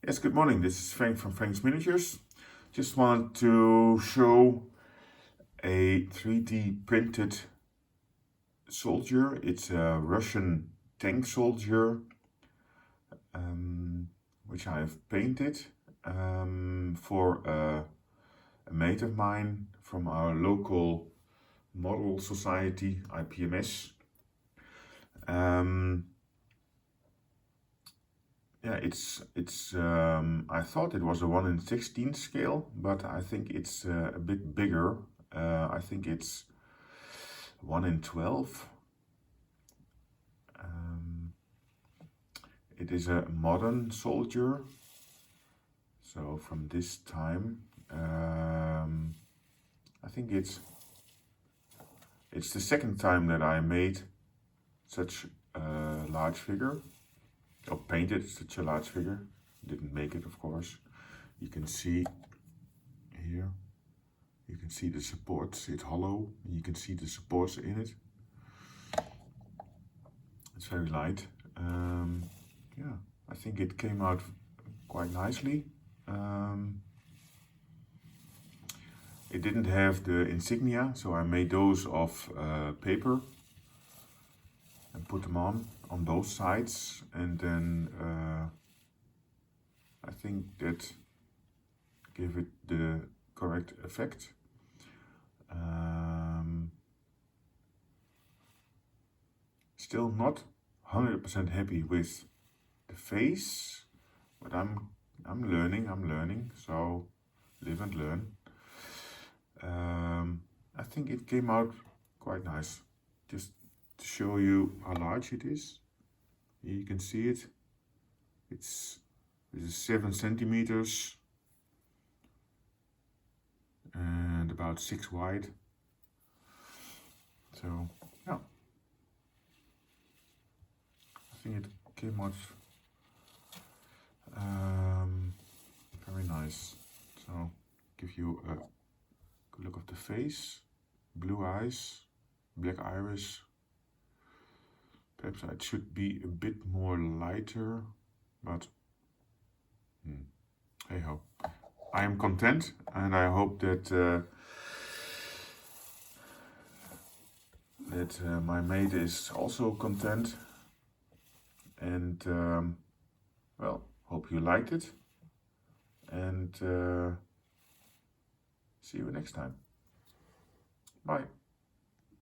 Yes, good morning. This is Frank from Frank's Miniatures. Just want to show a 3D printed soldier. It's a Russian tank soldier, which I have painted for a mate of mine from our local model society, IPMS. Yeah, I thought it was a 1/16 scale, but I think it's a bit bigger. I think it's 1/12. It is a modern soldier, so from this time. I think it's the second time that I made such a large figure. Or painted such a large figure. Didn't make it, of course. You can see here, you can see the supports. It's hollow, and you can see the supports in it. It's very light. Yeah, I think it came out quite nicely. It didn't have the insignia, so I made those of paper and put them on both sides, and then I think that gave it the correct effect. Still not 100% happy with the face, but I'm learning, so live and learn. I think it came out quite nice. Just to show you how large it is. Here you can see it. This is 7 centimeters and about 6 wide. So yeah, I think it came out very nice. So give you a good look of the face, blue eyes, black iris. Perhaps it should be a bit more lighter, but hey ho. I am content, and I hope that my mate is also content. And well, hope you liked it, and see you next time. Bye.